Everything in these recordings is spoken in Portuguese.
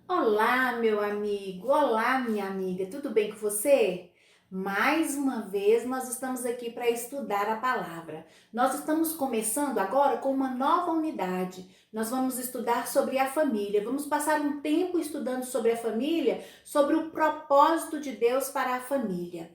Olá, meu amigo, olá, minha amiga, tudo bem com você? Mais uma vez nós estamos aqui para estudar a palavra. Nós estamos começando agora com uma nova unidade. Nós vamos estudar sobre a família. Vamos passar um tempo estudando sobre a família, sobre o propósito de Deus para a família.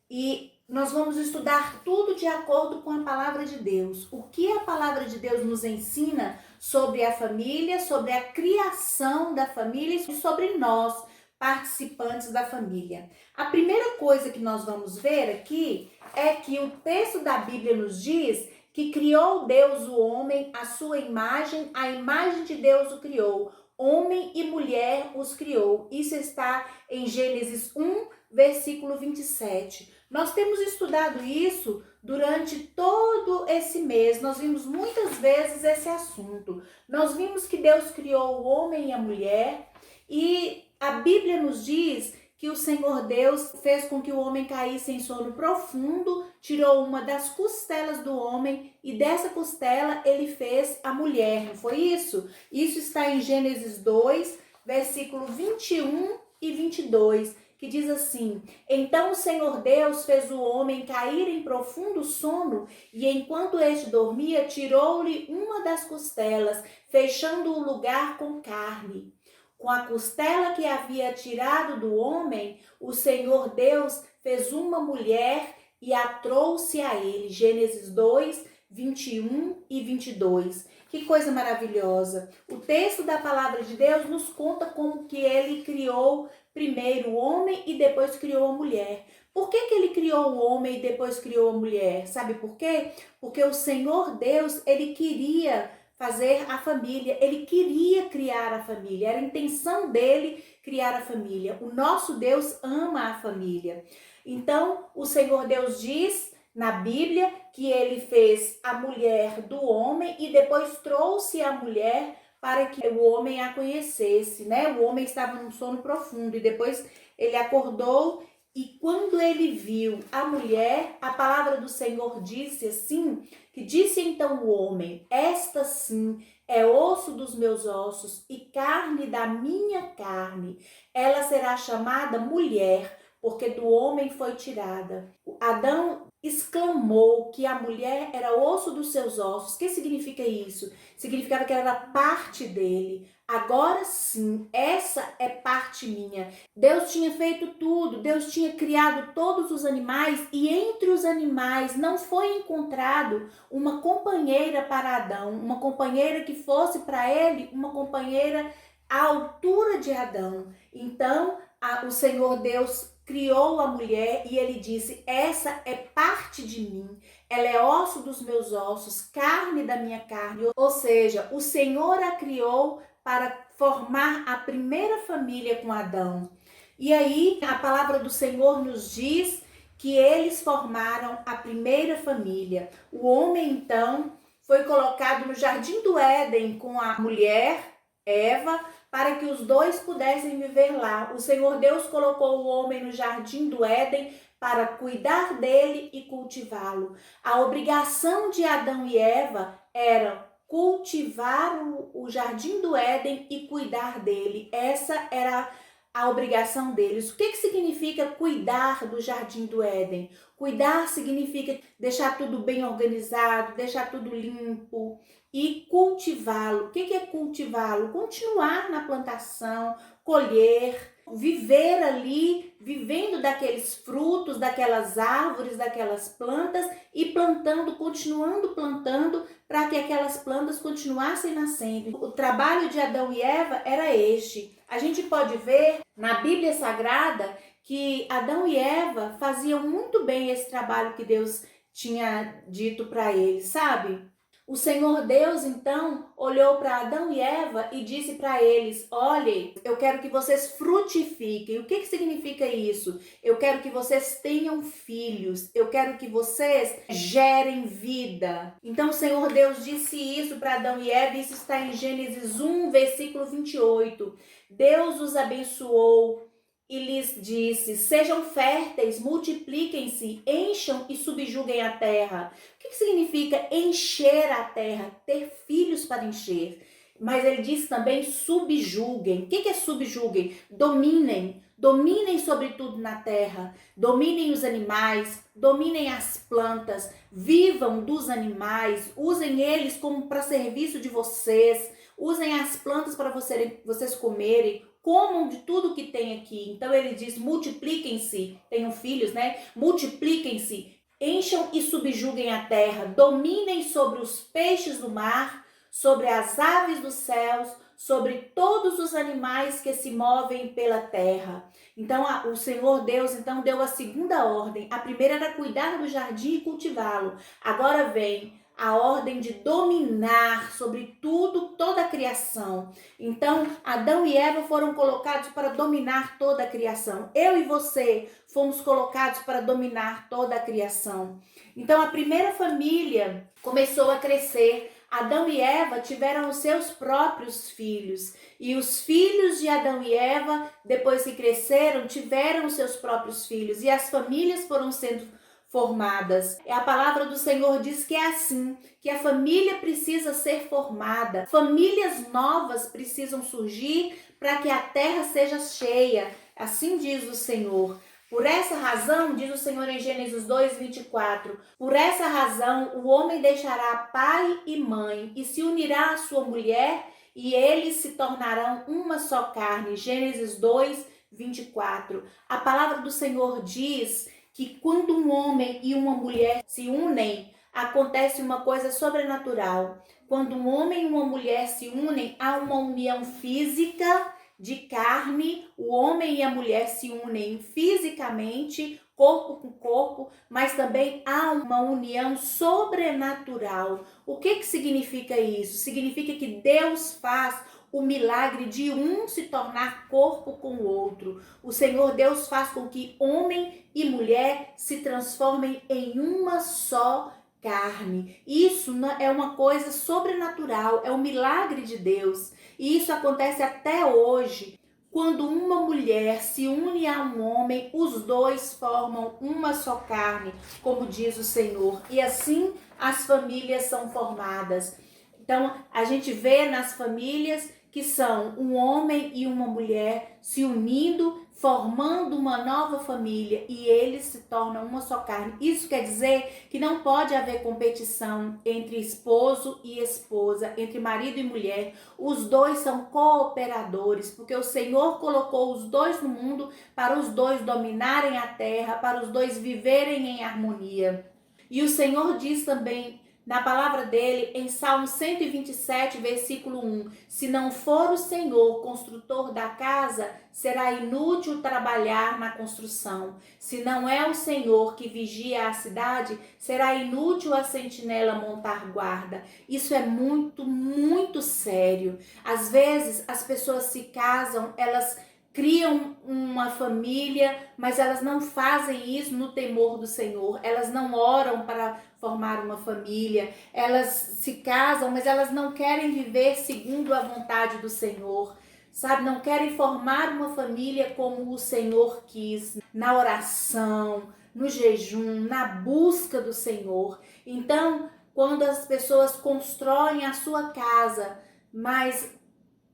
E nós vamos estudar tudo de acordo com a palavra de Deus. O que a palavra de Deus nos ensina sobre a família, sobre a criação da família e sobre nós, participantes da família. A primeira coisa que nós vamos ver aqui é que o texto da Bíblia nos diz que criou Deus o homem à sua imagem, a imagem de Deus o criou. Homem e mulher os criou. Isso está em Gênesis 1, versículo 27. Nós temos estudado isso durante todo esse mês. Nós vimos muitas vezes esse assunto. Nós vimos que Deus criou o homem e a mulher e a Bíblia nos diz que o Senhor Deus fez com que o homem caísse em sono profundo, tirou uma das costelas do homem e dessa costela ele fez a mulher, não foi isso? Isso está em Gênesis 2, versículo 21 e 22. Que diz assim: então o Senhor Deus fez o homem cair em profundo sono e enquanto este dormia, tirou-lhe uma das costelas, fechando o lugar com carne. Com a costela que havia tirado do homem, o Senhor Deus fez uma mulher e a trouxe a ele. Gênesis 2, 21 e 22. Que coisa maravilhosa! O texto da palavra de Deus nos conta como que ele criou primeiro o homem e depois criou a mulher. Por que ele criou o homem e depois criou a mulher? Sabe por quê? Porque o Senhor Deus, ele queria fazer a família, ele queria criar a família, era a intenção dele criar a família. O nosso Deus ama a família. Então, o Senhor Deus diz na Bíblia que ele fez a mulher do homem e depois trouxe a mulher para que o homem a conhecesse, né? O homem estava num sono profundo e depois ele acordou e quando ele viu a mulher, a palavra do Senhor disse assim, que disse então o homem: esta sim é osso dos meus ossos e carne da minha carne. Ela será chamada mulher, porque do homem foi tirada. Adão exclamou que a mulher era osso dos seus ossos. O que significa isso? Significava que ela era parte dele. Agora sim, essa é parte minha. Deus tinha feito tudo, Deus tinha criado todos os animais e entre os animais não foi encontrado uma companheira para Adão, uma companheira que fosse para ele uma companheira à altura de Adão. Então, o Senhor Deus criou a mulher e ele disse: essa é parte de mim, ela é osso dos meus ossos, carne da minha carne. Ou seja, o Senhor a criou para formar a primeira família com Adão. E aí a palavra do Senhor nos diz que eles formaram a primeira família. O homem então foi colocado no jardim do Éden com a mulher Eva, para que os dois pudessem viver lá. O Senhor Deus colocou o homem no jardim do Éden para cuidar dele e cultivá-lo. A obrigação de Adão e Eva era cultivar o jardim do Éden e cuidar dele. Essa era a obrigação deles. O que significa cuidar do jardim do Éden? Cuidar significa deixar tudo bem organizado, deixar tudo limpo e cultivá-lo. O que é cultivá-lo? Continuar na plantação, colher, viver ali, vivendo daqueles frutos, daquelas árvores, daquelas plantas e plantando, continuando plantando para que aquelas plantas continuassem nascendo. O trabalho de Adão e Eva era este. A gente pode ver na Bíblia Sagrada que Adão e Eva faziam muito bem esse trabalho que Deus tinha dito para eles, sabe? O Senhor Deus, então, olhou para Adão e Eva e disse para eles: olhem, eu quero que vocês frutifiquem. O que significa isso? Eu quero que vocês tenham filhos. Eu quero que vocês gerem vida. Então, o Senhor Deus disse isso para Adão e Eva. Isso está em Gênesis 1, versículo 28. Deus os abençoou e lhes disse: sejam férteis, multipliquem-se, encham e subjuguem a terra. O que significa encher a terra? Ter filhos para encher. Mas ele diz também subjuguem. O que é subjuguem? Dominem. Dominem sobre tudo na terra. Dominem os animais, dominem as plantas, vivam dos animais, usem eles como para serviço de vocês, usem as plantas para vocês comerem, comam de tudo que tem aqui. Então ele diz, multipliquem-se, tenham filhos, né? Multipliquem-se, encham e subjuguem a terra, dominem sobre os peixes do mar, sobre as aves dos céus, sobre todos os animais que se movem pela terra. Então o Senhor Deus então deu a segunda ordem. A primeira era cuidar do jardim e cultivá-lo. Agora vem a ordem de dominar sobre tudo, toda a criação. Então, Adão e Eva foram colocados para dominar toda a criação. Eu e você fomos colocados para dominar toda a criação. Então, a primeira família começou a crescer. Adão e Eva tiveram os seus próprios filhos. E os filhos de Adão e Eva, depois que cresceram, tiveram os seus próprios filhos. E as famílias foram sendo formadas. A palavra do Senhor diz que é assim, que a família precisa ser formada. Famílias novas precisam surgir para que a terra seja cheia. Assim diz o Senhor. Por essa razão, diz o Senhor em Gênesis 2:24, por essa razão o homem deixará pai e mãe e se unirá à sua mulher e eles se tornarão uma só carne. Gênesis 2:24. A palavra do Senhor diz que quando um homem e uma mulher se unem, acontece uma coisa sobrenatural. Quando um homem e uma mulher se unem, há uma união física, de carne, o homem e a mulher se unem fisicamente, corpo com corpo, mas também há uma união sobrenatural. O que significa isso? Significa que Deus faz o milagre de um se tornar corpo com o outro. O Senhor Deus faz com que homem e mulher se transformem em uma só carne. Isso é uma coisa sobrenatural, é um milagre de Deus. E isso acontece até hoje. Quando uma mulher se une a um homem, os dois formam uma só carne, como diz o Senhor. E assim as famílias são formadas. Então, a gente vê nas famílias que são um homem e uma mulher se unindo, formando uma nova família e eles se tornam uma só carne. Isso quer dizer que não pode haver competição entre esposo e esposa, entre marido e mulher. Os dois são cooperadores, porque o Senhor colocou os dois no mundo para os dois dominarem a terra, para os dois viverem em harmonia. E o Senhor diz também na palavra dele, em Salmo 127, versículo 1, se não for o Senhor construtor da casa, será inútil trabalhar na construção. Se não é o Senhor que vigia a cidade, será inútil a sentinela montar guarda. Isso é muito, muito sério. Às vezes, as pessoas se casam, elas criam uma família, mas elas não fazem isso no temor do Senhor. Elas não oram para formar uma família. Elas se casam, mas elas não querem viver segundo a vontade do Senhor. Sabe, não querem formar uma família como o Senhor quis, na oração, no jejum, na busca do Senhor. Então, quando as pessoas constroem a sua casa, mas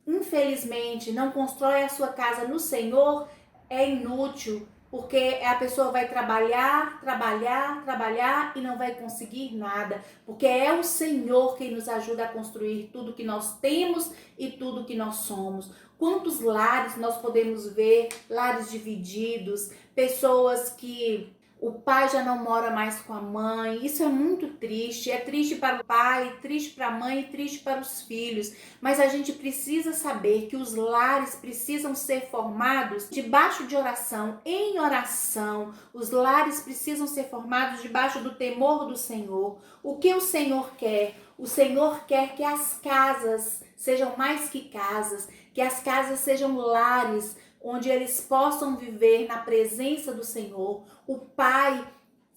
infelizmente não constrói a sua casa no Senhor, é inútil, porque a pessoa vai trabalhar e não vai conseguir nada, porque é o Senhor quem nos ajuda a construir tudo que nós temos e tudo que nós somos. Quantos lares nós podemos ver, lares divididos, pessoas que o pai já não mora mais com a mãe. Isso é muito triste. É triste para o pai, triste para a mãe e triste para os filhos. Mas a gente precisa saber que os lares precisam ser formados debaixo de oração, em oração. Os lares precisam ser formados debaixo do temor do Senhor. O que o Senhor quer? O Senhor quer que as casas sejam mais que casas, que as casas sejam lares, onde eles possam viver na presença do Senhor. O pai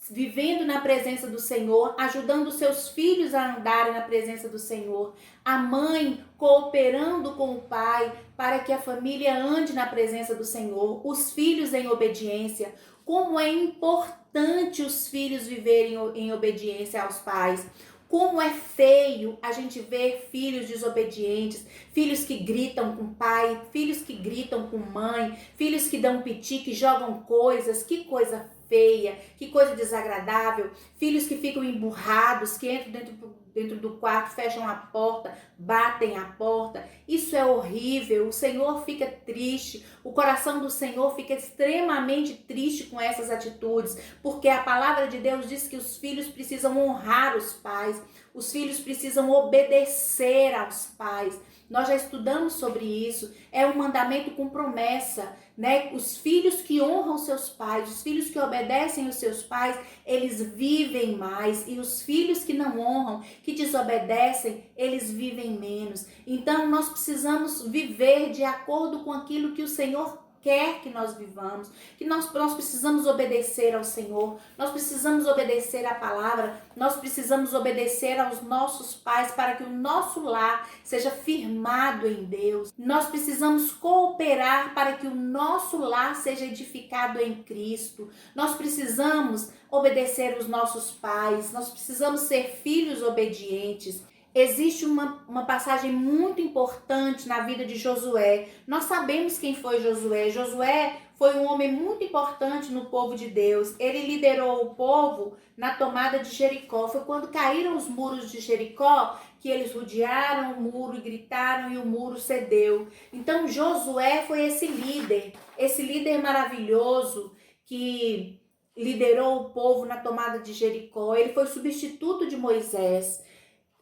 vivendo na presença do Senhor, ajudando seus filhos a andarem na presença do Senhor. A mãe cooperando com o pai para que a família ande na presença do Senhor. Os filhos em obediência. Como é importante os filhos viverem em obediência aos pais. Como é feio a gente ver filhos desobedientes, filhos que gritam com pai, filhos que gritam com mãe, filhos que dão piti, que jogam coisas, que coisa feia, que coisa desagradável, filhos que ficam emburrados, que entram dentro do quarto, fecham a porta, batem a porta. Isso é horrível, o Senhor fica triste, o coração do Senhor fica extremamente triste com essas atitudes, porque a palavra de Deus diz que os filhos precisam honrar os pais, os filhos precisam obedecer aos pais. Nós já estudamos sobre isso, é um mandamento com promessa, né? Os filhos que honram seus pais, os filhos que obedecem os seus pais, eles vivem mais, e os filhos que não honram, que desobedecem, eles vivem menos. Então nós precisamos viver de acordo com aquilo que o Senhor quer que nós vivamos, que nós precisamos obedecer ao Senhor, nós precisamos obedecer à palavra, nós precisamos obedecer aos nossos pais para que o nosso lar seja firmado em Deus. Nós precisamos cooperar para que o nosso lar seja edificado em Cristo. Nós precisamos obedecer os nossos pais, nós precisamos ser filhos obedientes. Existe uma passagem muito importante na vida de Josué. Nós sabemos quem foi Josué. Josué foi um homem muito importante no povo de Deus. Ele liderou o povo na tomada de Jericó. Foi quando caíram os muros de Jericó que eles rodearam o muro e gritaram e o muro cedeu. Então Josué foi esse líder maravilhoso que liderou o povo na tomada de Jericó. Ele foi substituto de Moisés.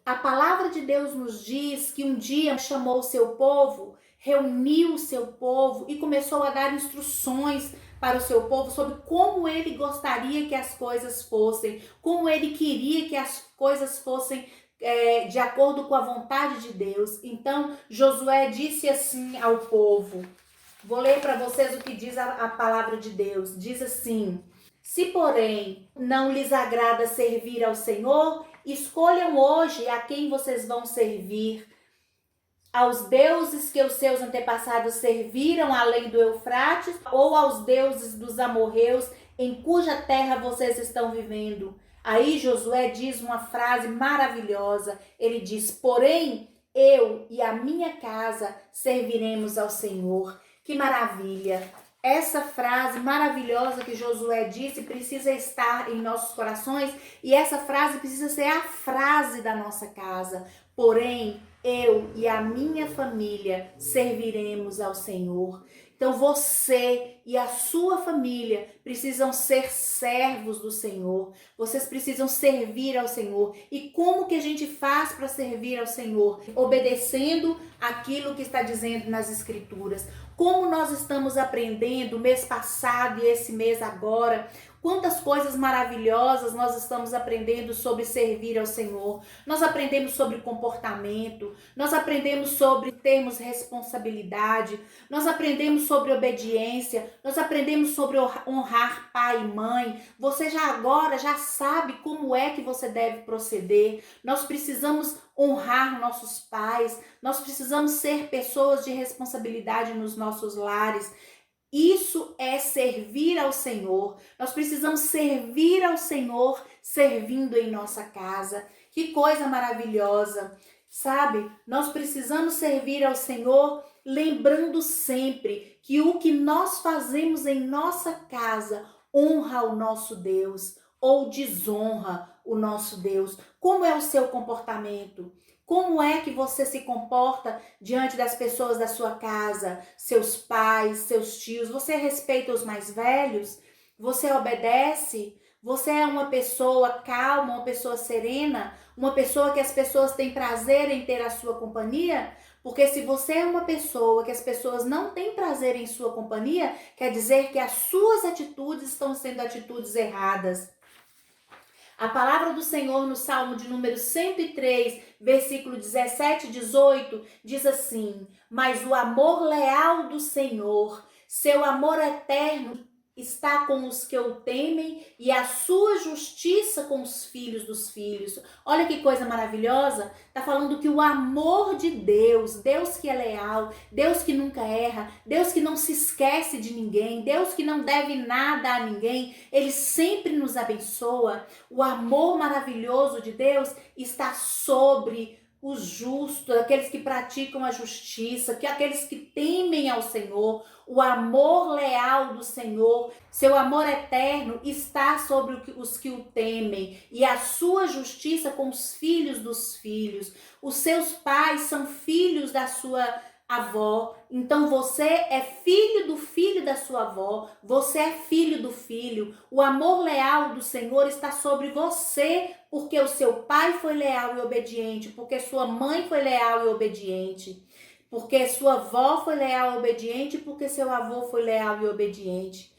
A palavra de Deus nos diz que um dia chamou o seu povo, reuniu o seu povo e começou a dar instruções para o seu povo sobre como ele gostaria que as coisas fossem, como ele queria que as coisas fossem de acordo com a vontade de Deus. Então, Josué disse assim ao povo, vou ler para vocês o que diz a palavra de Deus, diz assim: se porém não lhes agrada servir ao Senhor, escolham hoje a quem vocês vão servir. Aos deuses que os seus antepassados serviram além do Eufrates, ou aos deuses dos amorreus em cuja terra vocês estão vivendo. Aí Josué diz uma frase maravilhosa. Ele diz: porém, eu e a minha casa serviremos ao Senhor. Que maravilha! Essa frase maravilhosa que Josué disse precisa estar em nossos corações, e essa frase precisa ser a frase da nossa casa. Porém, eu e a minha família serviremos ao Senhor. Então você e a sua família precisam ser servos do Senhor. Vocês precisam servir ao Senhor. E como que a gente faz para servir ao Senhor? Obedecendo aquilo que está dizendo nas Escrituras. Como nós estamos aprendendo mês passado e esse mês agora, quantas coisas maravilhosas nós estamos aprendendo sobre servir ao Senhor. Nós aprendemos sobre comportamento, nós aprendemos sobre termos responsabilidade, nós aprendemos sobre obediência, nós aprendemos sobre honrar pai e mãe. Você já sabe como é que você deve proceder. Nós precisamos honrar nossos pais, nós precisamos ser pessoas de responsabilidade nos nossos lares. Isso é servir ao Senhor. Nós precisamos servir ao Senhor servindo em nossa casa. Que coisa maravilhosa, sabe? Nós precisamos servir ao Senhor lembrando sempre que o que nós fazemos em nossa casa honra o nosso Deus ou desonra o nosso Deus. Como é o seu comportamento? Como é que você se comporta diante das pessoas da sua casa, seus pais, seus tios? Você respeita os mais velhos? Você obedece? Você é uma pessoa calma, uma pessoa serena? Uma pessoa que as pessoas têm prazer em ter a sua companhia? Porque se você é uma pessoa que as pessoas não têm prazer em sua companhia, quer dizer que as suas atitudes estão sendo atitudes erradas. A palavra do Senhor no Salmo de número 103, versículo 17 e 18, diz assim: mas o amor leal do Senhor, seu amor eterno, está com os que o temem e a sua justiça com os filhos dos filhos. Olha que coisa maravilhosa. Está falando que o amor de Deus, Deus que é leal, Deus que nunca erra, Deus que não se esquece de ninguém, Deus que não deve nada a ninguém, Ele sempre nos abençoa. O amor maravilhoso de Deus está sobre os justos, aqueles que praticam a justiça, que aqueles que temem ao Senhor. O amor leal do Senhor, seu amor eterno está sobre os que o temem, e a sua justiça com os filhos dos filhos. Os seus pais são filhos da sua avó, então você é filho da sua avó, você é filho do filho. O amor leal do Senhor está sobre você, porque o seu pai foi leal e obediente, porque sua mãe foi leal e obediente, porque sua avó foi leal e obediente, porque seu avô foi leal e obediente.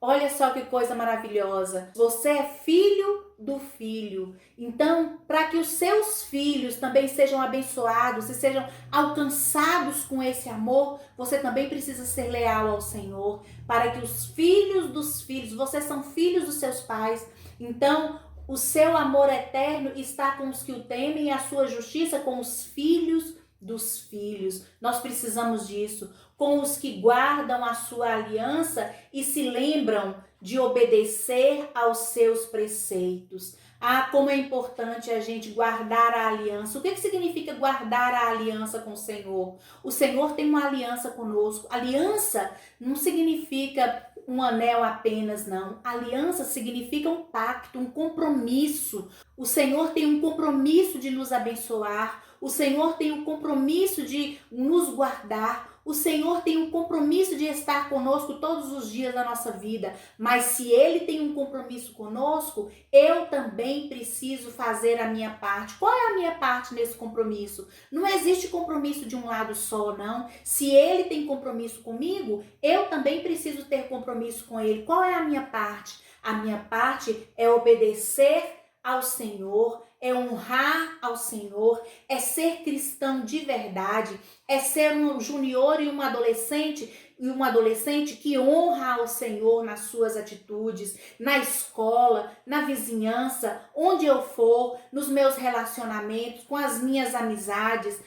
Olha só que coisa maravilhosa. Você é filho do filho. Então, para que os seus filhos também sejam abençoados e sejam alcançados com esse amor, você também precisa ser leal ao Senhor. Para que os filhos dos filhos, vocês são filhos dos seus pais. Então, o seu amor eterno está com os que o temem e a sua justiça com os filhos dos filhos. Nós precisamos disso. Com os que guardam a sua aliança e se lembram de obedecer aos seus preceitos. Ah, como é importante a gente guardar a aliança. O que significa guardar a aliança com o Senhor? O Senhor tem uma aliança conosco. Aliança não significa um anel apenas, não. Aliança significa um pacto, um compromisso. O Senhor tem um compromisso de nos abençoar. O Senhor tem um compromisso de nos guardar. O Senhor tem um compromisso de estar conosco todos os dias da nossa vida. Mas se Ele tem um compromisso conosco, eu também preciso fazer a minha parte. Qual é a minha parte nesse compromisso? Não existe compromisso de um lado só, não. Se Ele tem compromisso comigo, eu também preciso ter compromisso com Ele. Qual é a minha parte? A minha parte é obedecer ao Senhor, é honrar ao Senhor, é ser cristão de verdade, é ser um junior e um adolescente que honra ao Senhor nas suas atitudes, na escola, na vizinhança, onde eu for, nos meus relacionamentos, com as minhas amizades.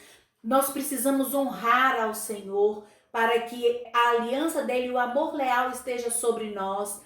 Nós precisamos honrar ao Senhor para que a aliança dele, o amor leal esteja sobre nós.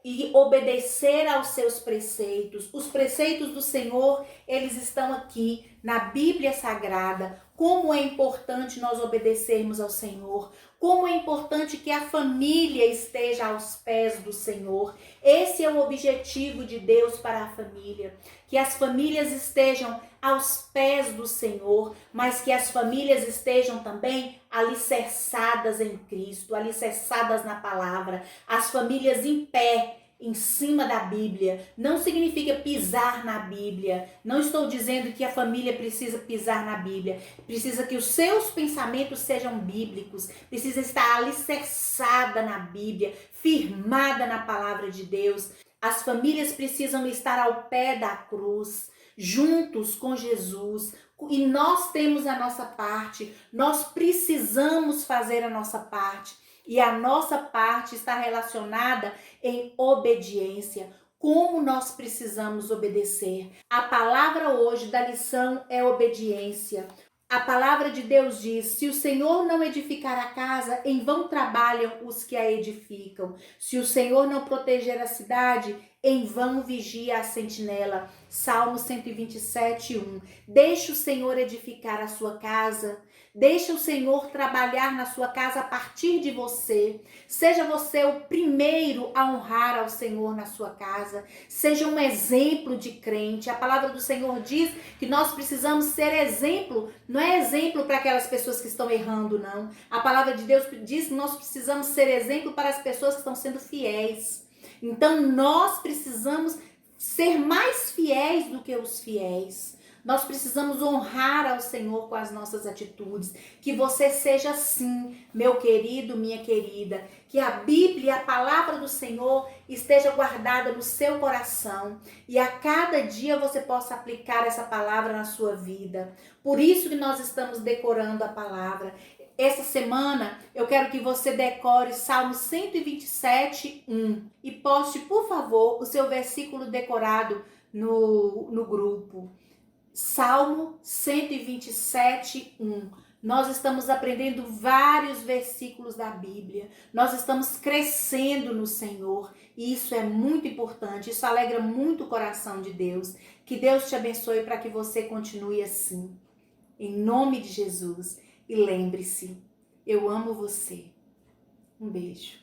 E obedecer aos seus preceitos. Os preceitos do Senhor, eles estão aqui na Bíblia Sagrada. Como é importante nós obedecermos ao Senhor. Como é importante que a família esteja aos pés do Senhor. Esse é o objetivo de Deus para a família. Que as famílias estejam aos pés do Senhor, mas que as famílias estejam também alicerçadas em Cristo, alicerçadas na palavra. As famílias em pé, em cima da Bíblia. Não significa pisar na Bíblia. Não estou dizendo que a família precisa pisar na Bíblia. Precisa que os seus pensamentos sejam bíblicos. Precisa estar alicerçada na Bíblia, firmada na palavra de Deus. As famílias precisam estar ao pé da cruz, juntos com Jesus. E nós temos a nossa parte. Nós precisamos fazer a nossa parte. E a nossa parte está relacionada em obediência. Como nós precisamos obedecer? A palavra hoje da lição é obediência. A palavra de Deus diz: se o Senhor não edificar a casa, em vão trabalham os que a edificam. Se o Senhor não proteger a cidade, em vão vigia a sentinela. Salmo 127, 1. Deixa o Senhor edificar a sua casa. Deixa o Senhor trabalhar na sua casa a partir de você. Seja você o primeiro a honrar ao Senhor na sua casa. Seja um exemplo de crente. A palavra do Senhor diz que nós precisamos ser exemplo. Não é exemplo para aquelas pessoas que estão errando, não. A palavra de Deus diz que nós precisamos ser exemplo para as pessoas que estão sendo fiéis. Então nós precisamos ser mais fiéis do que os fiéis. Nós precisamos honrar ao Senhor com as nossas atitudes. Que você seja assim, meu querido, minha querida. Que a Bíblia, a palavra do Senhor, esteja guardada no seu coração. E a cada dia você possa aplicar essa palavra na sua vida. Por isso que nós estamos decorando a palavra. essa semana eu quero que você decore Salmo 127:1 e poste, por favor, o seu versículo decorado no grupo. Salmo 127:1. Nós estamos aprendendo vários versículos da Bíblia. Nós estamos crescendo no Senhor. E isso é muito importante. Isso alegra muito o coração de Deus. Que Deus te abençoe para que você continue assim. Em nome de Jesus. E lembre-se, eu amo você. Um beijo.